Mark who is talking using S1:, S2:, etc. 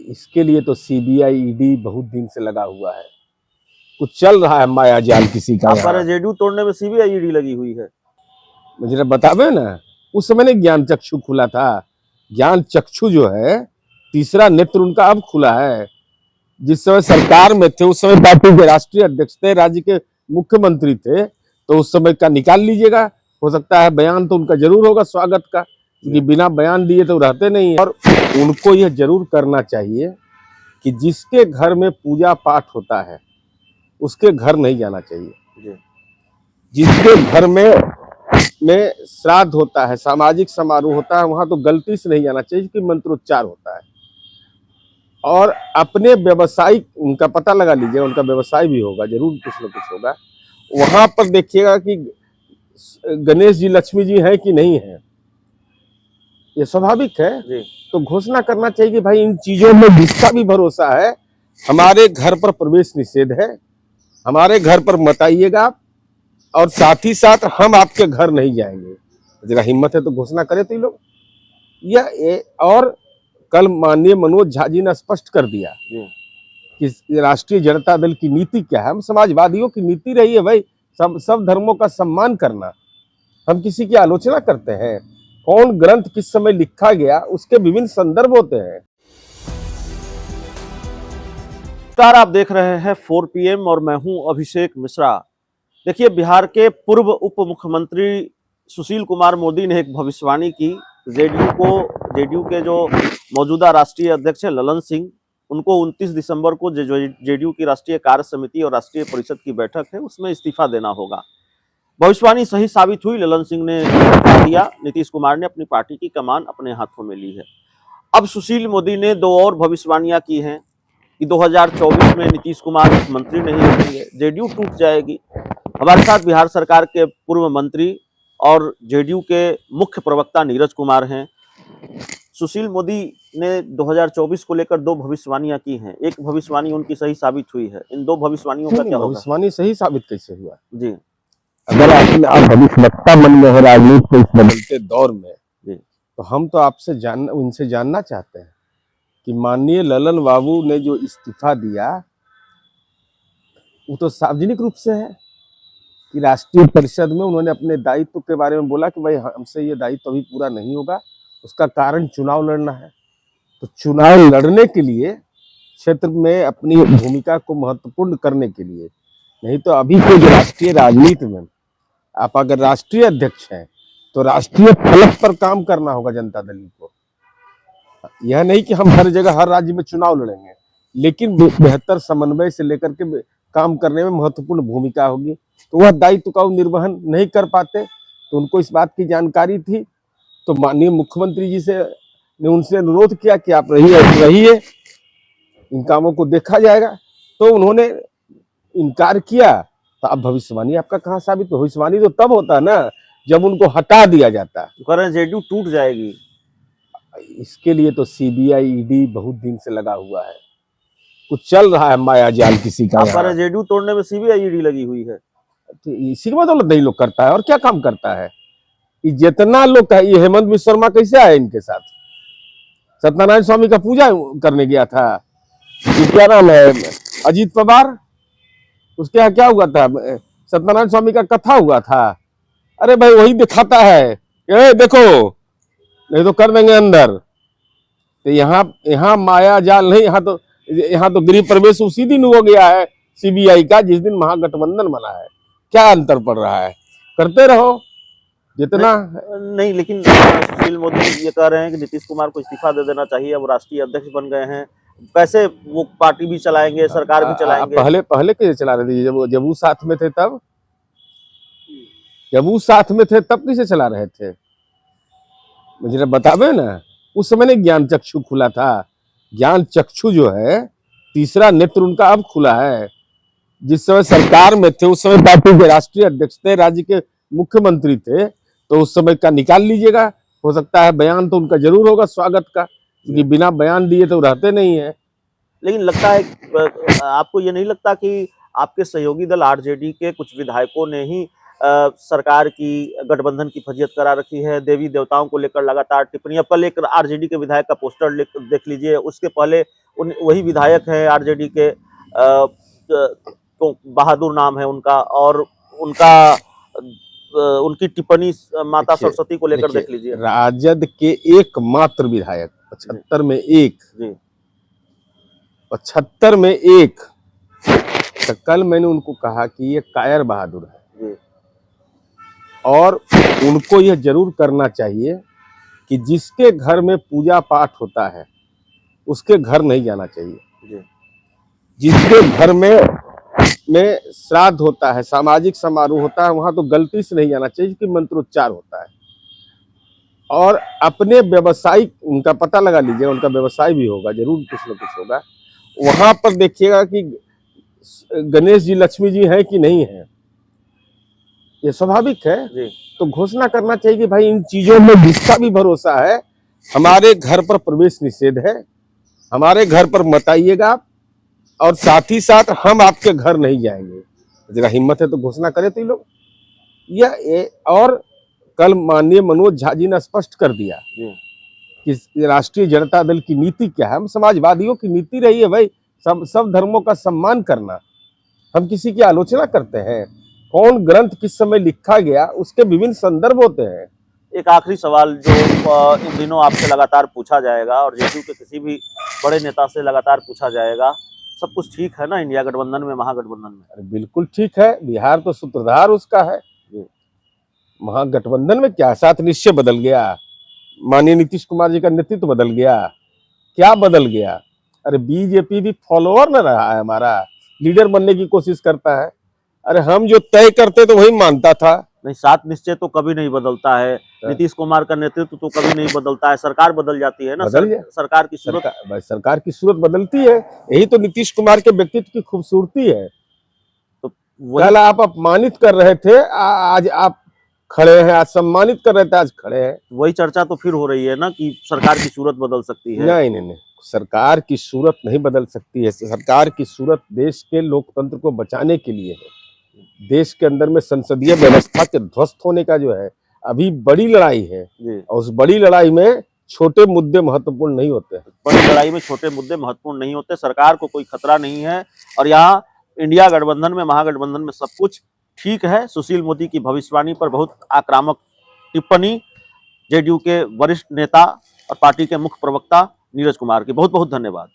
S1: इसके लिए तो सीबीआई ईडी बहुत दिन से लगा हुआ है। कुछ चल रहा है माया जाल किसी का।
S2: हमारे जेडीयू तोड़ने में सीबीआई ईडी लगी हुई है।
S1: मुझे बतावे ना, उस समय नहीं ज्ञान चक्षु खुला था। ज्ञान चक्षु जो है तीसरा नेत्र उनका अब खुला है। जिस समय सरकार में थे उस समय पार्टी के राष्ट्रीय अध्यक्ष थे, राज्य के मुख्यमंत्री थे, तो उस समय का निकाल लीजिएगा। हो सकता है बयान तो उनका जरूर होगा स्वागत का, क्योंकि बिना बयान दिए तो रहते नहीं है। और उनको यह जरूर करना चाहिए कि जिसके घर में पूजा पाठ होता है उसके घर नहीं जाना चाहिए। जिसके घर में श्राद्ध होता है, सामाजिक समारोह होता है, वहां तो गलती से नहीं जाना चाहिए क्योंकि मंत्रोच्चार होता है। और अपने व्यवसायिक उनका पता लगा लीजिएगा, उनका व्यवसाय भी होगा, जरूर कुछ न कुछ होगा। वहां पर देखिएगा कि गणेश जी लक्ष्मी जी हैं कि नहीं है, ये स्वाभाविक है। तो घोषणा करना चाहिए कि भाई इन चीजों में जिसका भी भरोसा है, हमारे घर पर प्रवेश निषेध है, हमारे घर पर मत आइएगा, और साथ ही साथ हम आपके घर नहीं जाएंगे। जरा हिम्मत है तो घोषणा करें तो ये लोग। और कल माननीय मनोज झा जी ने स्पष्ट कर दिया कि राष्ट्रीय जनता दल की नीति क्या है। हम समाजवादियों की नीति रही है भाई सब धर्मों का सम्मान करना। हम किसी की आलोचना करते हैं, कौन ग्रंथ किस समय लिखा गया उसके विभिन्न संदर्भ होते हैं।
S2: आप देख रहे हैं 4 PM और मैं हूं अभिषेक मिश्रा। देखिए, बिहार के पूर्व उप मुख्यमंत्री सुशील कुमार मोदी ने एक भविष्यवाणी की। जेडीयू के जो मौजूदा राष्ट्रीय अध्यक्ष है ललन सिंह, उनको 29 दिसंबर को जेडीयू की राष्ट्रीय कार्य समिति और राष्ट्रीय परिषद की बैठक है, उसमें इस्तीफा देना होगा। भविष्यवाणी सही साबित हुई, ललन सिंह ने इस्तीफा दिया। नीतीश कुमार ने अपनी पार्टी की कमान अपने हाथों में ली है। अब सुशील मोदी ने 2 और भविष्यवाणियां की हैं कि 2024 में नीतीश कुमार मुख्यमंत्री नहीं रहेंगे, जेडीयू टूट जाएगी। हमारे साथ बिहार सरकार के पूर्व मंत्री और जेडीयू के मुख्य प्रवक्ता नीरज कुमार हैं। सुशील मोदी ने 2024 को लेकर 2 भविष्यवाणियां की हैं। एक भविष्यवाणी उनकी सही साबित हुई है। इन 2 भविष्यवाणियों का क्या होगा?
S1: भविष्यवाणी सही साबित कैसे हुआ
S2: जी?
S1: अगर आप भविष्यवक्ता मन में हो राजनीति के इस बदलते दौर में जी, तो हम तो आपसे उनसे जानना चाहते हैं कि माननीय ललन बाबू ने जो इस्तीफा दिया वो तो सार्वजनिक रूप से है कि राष्ट्रीय परिषद में उन्होंने अपने दायित्व के बारे में बोला कि भाई हमसे ये दायित्व अभी पूरा नहीं होगा, उसका कारण चुनाव लड़ना है। तो चुनाव लड़ने के लिए क्षेत्र में अपनी भूमिका को महत्वपूर्ण करने के लिए, नहीं तो अभी के जो राष्ट्रीय राजनीति में आप अगर राष्ट्रीय अध्यक्ष हैं तो राष्ट्रीय फलक पर काम करना होगा जनता दल को। यह नहीं कि हम हर जगह हर राज्य में चुनाव लड़ेंगे, लेकिन बेहतर समन्वय से लेकर के काम करने में महत्वपूर्ण भूमिका होगी। तो वह दायित्व का निर्वहन नहीं कर पाते, तो उनको इस बात की जानकारी थी। तो माननीय मुख्यमंत्री जी से ने उनसे अनुरोध किया कि आप रहिए, इन कामों को देखा जाएगा। तो उन्होंने इनकार किया। तो अब भविष्यवाणी आपका कहाँ साबित? भविष्यवाणी तो तब होता है ना जब उनको हटा दिया जाता है।
S2: कह रहे हैं जेडीयू टूट जाएगी।
S1: इसके लिए तो सीबीआई ईडी बहुत दिन से लगा हुआ है। कुछ चल रहा है माया जाल किसी का।
S2: हमारे जेडीयू तोड़ने में सीबीआई ईडी लगी हुई है।
S1: तो इसी बदौलत नहीं लोग करता है, और क्या काम करता है जितना लोग। ये हेमंत बिश्व शर्मा कैसे आए इनके साथ? सत्यनारायण स्वामी का पूजा करने गया था। क्या नाम है, अजीत पवार, उसके यहाँ क्या हुआ था? सत्यनारायण स्वामी का कथा हुआ था। अरे भाई वही दिखाता है, ये देखो, नहीं तो कर देंगे अंदर। तो यहाँ माया जाल नहीं, यहाँ तो गृह प्रवेश उसी दिन हो गया है सीबीआई का, जिस दिन महागठबंधन बना है। क्या अंतर पड़ रहा है? करते रहो जितना
S2: नहीं। लेकिन सुशील मोदी ये कह रहे हैं कि नीतीश कुमार को इस्तीफा दे देना चाहिए, अब राष्ट्रीय अध्यक्ष बन गए हैं, कैसे वो पार्टी भी चलाएंगे, सरकार भी चलाएंगे।
S1: पहले कैसे चला रहे थे? जब वो साथ में थे तब, जब वो साथ में थे तब कैसे चला रहे थे? मुझे बतावे ना, उस समय नहीं ज्ञान चक्षु खुला था। ज्ञान चक्षु जो है तीसरा नेत्र उनका अब खुला है। जिस समय सरकार में थे उस समय पार्टी के राष्ट्रीय अध्यक्ष थे, राज्य के मुख्यमंत्री थे, तो उस समय का निकाल लीजिएगा। हो सकता है बयान तो उनका जरूर होगा स्वागत का, क्योंकि बिना बयान दिए तो रहते नहीं है।
S2: लेकिन लगता है, आपको ये नहीं लगता कि आपके सहयोगी दल आरजेडी के कुछ विधायकों ने ही सरकार की गठबंधन की फजीयत करा रखी है, देवी देवताओं को लेकर लगातार टिप्पणी। अब कल एक आरजेडी के विधायक का पोस्टर देख लीजिए, उसके पहले वही विधायक है आरजेडी के, तो बहादुर नाम है उनका, और उनकी टिप्पणी माता सरस्वती को लेकर देख लीजिए।
S1: राजद के एकमात्र विधायक 75 में एक,
S2: जी
S1: 75 में एक, तो कल मैंने उनको कहा कि ये कायर बहादुर है
S2: जी
S1: और उनको यह जरूर करना चाहिए कि जिसके घर में पूजा पाठ होता है उसके घर नहीं जाना चाहिए।
S2: जी
S1: जिसके घर में श्राद्ध होता है, सामाजिक समारोह होता है, वहां तो गलती से नहीं जाना चाहिए कि मंत्रोच्चार होता है। और अपने व्यवसायिक, उनका पता लगा लीजिए, उनका व्यवसाय भी होगा, जरूर कुछ न कुछ होगा, वहां पर देखिएगा कि गणेश जी लक्ष्मी जी हैं कि नहीं है, ये स्वाभाविक है।
S2: जी
S1: तो घोषणा करना चाहिए कि भाई इन चीजों में जिसका भी भरोसा है, हमारे घर पर प्रवेश निषेध है, हमारे घर पर मत आइएगा, और साथ ही साथ हम आपके घर नहीं जाएंगे। जरा हिम्मत है तो घोषणा करें तो ये लोग। और कल माननीय मनोज झा जी ने स्पष्ट कर दिया कि राष्ट्रीय जनता दल की नीति क्या है। हम समाजवादियों की नीति रही है भाई सब धर्मों का सम्मान करना। हम किसी की आलोचना करते हैं, कौन ग्रंथ किस समय लिखा गया उसके विभिन्न संदर्भ होते हैं।
S2: एक आखिरी सवाल जो इन दिनों आपसे लगातार पूछा जाएगा और जेडीयू के किसी भी बड़े नेता से लगातार पूछा जाएगा, सब कुछ ठीक है ना इंडिया गठबंधन में, महागठबंधन में?
S1: अरे बिल्कुल ठीक है, बिहार तो सूत्रधार उसका है। महागठबंधन में क्या, साथ निश्चय बदल गया, माननीय नीतीश कुमार जी का नेतृत्व बदल गया, क्या बदल गया? अरे बीजेपी भी फॉलोअर न रहा है, हमारा लीडर बनने की कोशिश करता है। अरे हम जो तय करते तो वही मानता था।
S2: नहीं, सात निश्चय तो कभी नहीं बदलता है, नीतीश कुमार का नेतृत्व तो कभी नहीं बदलता है, सरकार बदल जाती है ना, सरकार की सूरत,
S1: सरकार की सूरत बदलती है। यही तो नीतीश कुमार के व्यक्तित्व की खूबसूरती है।
S2: तो
S1: कल आप अपमानित कर रहे थे, आज आप खड़े हैं, आज सम्मानित कर रहे थे, आज खड़े हैं।
S2: वही चर्चा तो फिर हो रही है ना कि सरकार की सूरत बदल सकती है।
S1: नहीं, सरकार की सूरत नहीं बदल सकती है। सरकार की सूरत देश के लोकतंत्र को बचाने के लिए है। देश के अंदर में संसदीय व्यवस्था के ध्वस्त होने का जो है अभी बड़ी लड़ाई है, और उस बड़ी लड़ाई में छोटे मुद्दे महत्वपूर्ण नहीं होते हैं।
S2: बड़ी लड़ाई में छोटे मुद्दे महत्वपूर्ण नहीं होते। सरकार को कोई खतरा नहीं है, और यहाँ इंडिया गठबंधन में, महागठबंधन में सब कुछ ठीक है। सुशील मोदी की भविष्यवाणी पर बहुत आक्रामक टिप्पणी जेडीयू के वरिष्ठ नेता और पार्टी के मुख्य प्रवक्ता नीरज कुमार की। बहुत बहुत धन्यवाद।